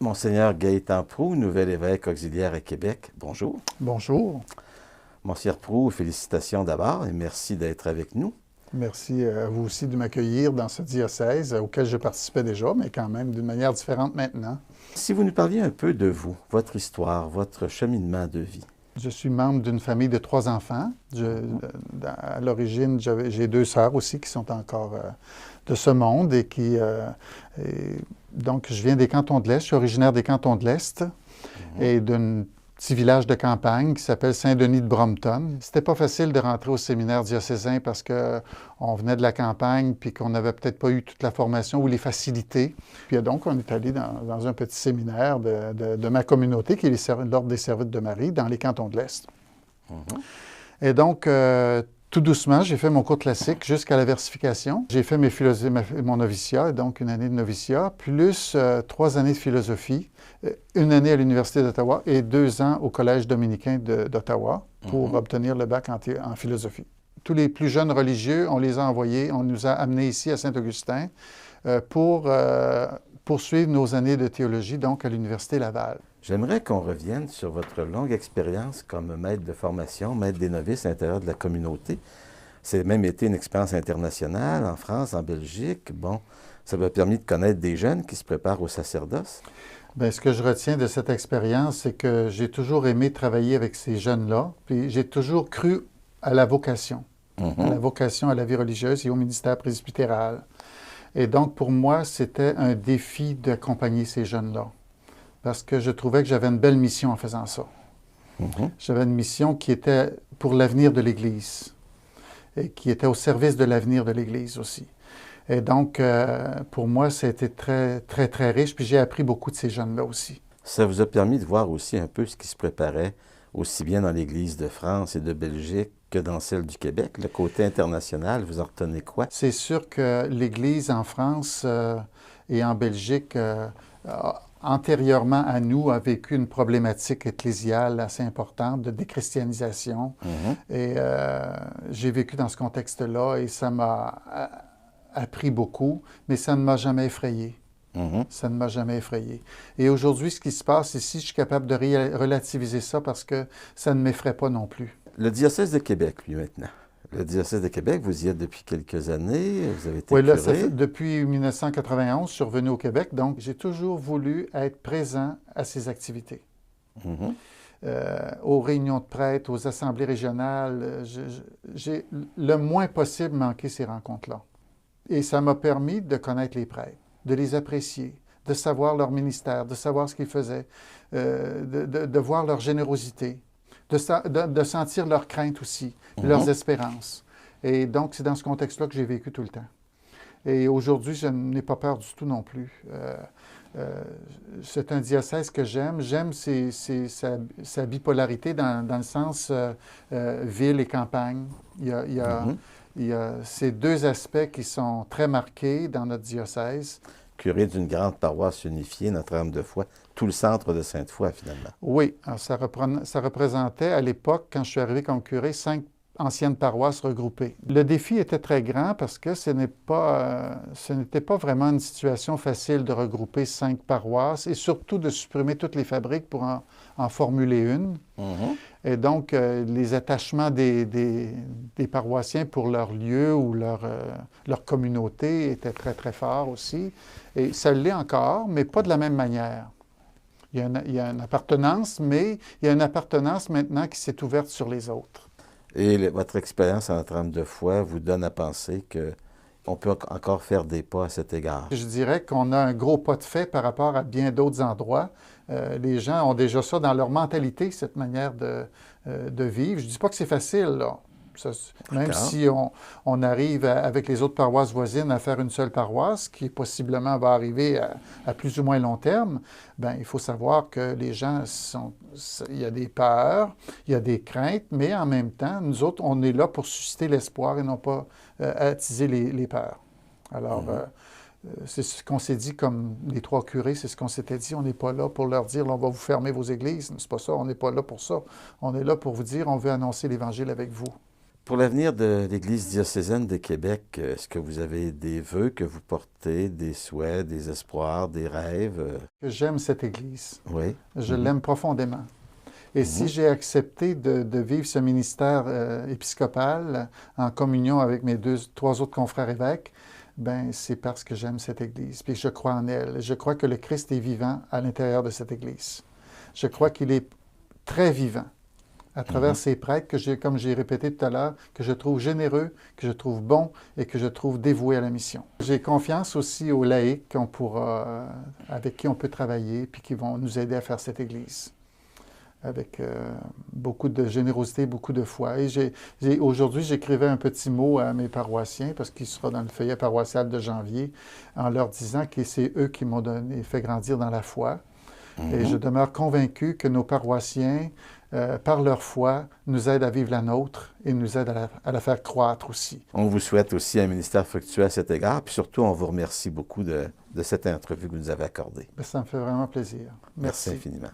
Monseigneur Gaétan Proulx, nouvel évêque auxiliaire à Québec, bonjour. Bonjour. Monseigneur Proulx, félicitations d'abord et merci d'être avec nous. Merci à vous aussi de m'accueillir dans ce diocèse auquel je participais déjà, mais quand même d'une manière différente maintenant. Si vous nous parliez un peu de vous, votre histoire, votre cheminement de vie. Je suis membre d'une famille de 3 enfants. À l'origine, j'ai 2 sœurs aussi qui sont encore de ce monde donc je viens des cantons de l'Est. Je suis originaire des cantons de l'Est et d'un petit village de campagne qui s'appelle Saint-Denis de Brompton. C'était pas facile de rentrer au séminaire diocésain parce qu'on venait de la campagne puis qu'on n'avait peut-être pas eu toute la formation ou les facilités. Puis donc, on est allé dans un petit séminaire de ma communauté qui est l'Ordre des Servites de Marie dans les cantons de l'Est. Et donc, tout doucement, j'ai fait mon cours classique jusqu'à la versification. J'ai fait mon noviciat, donc une année de noviciat, plus 3 années de philosophie, une année à l'Université d'Ottawa et 2 ans au Collège dominicain d'Ottawa pour obtenir le bac en philosophie. Tous les plus jeunes religieux, on les a envoyés, on nous a amenés ici à Saint-Augustin pour poursuivre nos années de théologie, donc à l'Université Laval. J'aimerais qu'on revienne sur votre longue expérience comme maître de formation, maître des novices à l'intérieur de la communauté. C'est même été une expérience internationale en France, en Belgique. Bon, ça m'a permis de connaître des jeunes qui se préparent au sacerdoce. Bien, ce que je retiens de cette expérience, c'est que j'ai toujours aimé travailler avec ces jeunes-là, puis j'ai toujours cru à la vocation, à la vocation à la vie religieuse et au ministère presbytéral. Et donc, pour moi, c'était un défi d'accompagner ces jeunes-là, parce que je trouvais que j'avais une belle mission en faisant ça. J'avais une mission qui était pour l'avenir de l'Église et qui était au service de l'avenir de l'Église aussi. Et donc, pour moi, ça a été très, très, très riche, puis j'ai appris beaucoup de ces jeunes-là aussi. Ça vous a permis de voir aussi un peu ce qui se préparait, aussi bien dans l'Église de France et de Belgique que dans celle du Québec. Le côté international, vous en retenez quoi? C'est sûr que l'Église en France et en Belgique, antérieurement à nous, a vécu une problématique ecclésiale assez importante de déchristianisation. Et j'ai vécu dans ce contexte-là et ça m'a appris beaucoup, mais ça ne m'a jamais effrayé. Ça ne m'a jamais effrayé. Et aujourd'hui, ce qui se passe ici, je suis capable de relativiser ça parce que ça ne m'effraie pas non plus. Le diocèse de Québec, lui, maintenant. Le diocèse de Québec, vous y êtes depuis quelques années, vous avez été Oui, là, curé. depuis 1991, je suis revenu au Québec, donc j'ai toujours voulu être présent à ces activités. Aux réunions de prêtres, aux assemblées régionales, j'ai le moins possible manqué ces rencontres-là. Et ça m'a permis de connaître les prêtres, de les apprécier, de savoir leur ministère, de savoir ce qu'ils faisaient, de voir leur générosité, de sentir leurs craintes aussi, leurs espérances. Et donc, c'est dans ce contexte-là que j'ai vécu tout le temps. Et aujourd'hui, je n'ai pas peur du tout non plus. C'est un diocèse que j'aime. J'aime sa bipolarité dans le sens ville et campagne. Il y a ces 2 aspects qui sont très marqués dans notre diocèse. Curé d'une grande paroisse unifiée, Notre-Dame de Foix, tout le centre de Sainte-Foy, finalement. Oui, alors ça représentait à l'époque, quand je suis arrivé comme curé, 5 anciennes paroisses regroupées. Le défi était très grand parce que ce n'était pas vraiment une situation facile de regrouper 5 paroisses et surtout de supprimer toutes les fabriques pour en formuler une. Et donc, les attachements des paroissiens pour leur lieu ou leur communauté étaient très, très forts aussi. Et ça l'est encore, mais pas de la même manière. Il y a une appartenance, mais il y a une appartenance maintenant qui s'est ouverte sur les autres. Et votre expérience en Notre-Dame de Foix vous donne à penser qu'on peut encore faire des pas à cet égard. Je dirais qu'on a un gros pas de fait par rapport à bien d'autres endroits. Les gens ont déjà ça dans leur mentalité, cette manière de vivre. Je ne dis pas que c'est facile, là. Même si on arrive avec les autres paroisses voisines à faire une seule paroisse, qui possiblement va arriver à plus ou moins long terme, bien, il faut savoir que les gens il y a des peurs, il y a des craintes, mais en même temps, nous autres, on est là pour susciter l'espoir et non pas attiser les peurs. Alors, c'est ce qu'on s'est dit comme les 3 curés, c'est ce qu'on s'était dit. On n'est pas là pour leur dire, là, on va vous fermer vos églises. C'est pas ça, on n'est pas là pour ça. On est là pour vous dire, on veut annoncer l'Évangile avec vous. Pour l'avenir de l'Église diocésaine de Québec, est-ce que vous avez des vœux que vous portez, des souhaits, des espoirs, des rêves? J'aime cette Église. Oui. Je l'aime profondément. Et si j'ai accepté de vivre ce ministère épiscopal en communion avec mes trois autres confrères évêques, ben c'est parce que j'aime cette Église, puis je crois en elle. Je crois que le Christ est vivant à l'intérieur de cette Église. Je crois qu'il est très vivant à travers ces prêtres que comme j'ai répété tout à l'heure, que je trouve généreux, que je trouve bons et que je trouve dévoués à la mission. J'ai confiance aussi aux laïcs avec qui on peut travailler puis qui vont nous aider à faire cette Église avec beaucoup de générosité, beaucoup de foi. Et aujourd'hui, j'écrivais un petit mot à mes paroissiens, parce qu'il sera dans le feuillet paroissial de janvier, en leur disant que c'est eux qui m'ont fait grandir dans la foi. Et je demeure convaincu que nos paroissiens, par leur foi, nous aident à vivre la nôtre et nous aident à la faire croître aussi. On vous souhaite aussi un ministère fructueux à cet égard, puis surtout, on vous remercie beaucoup de cette entrevue que vous nous avez accordée. Ça me fait vraiment plaisir. Merci infiniment.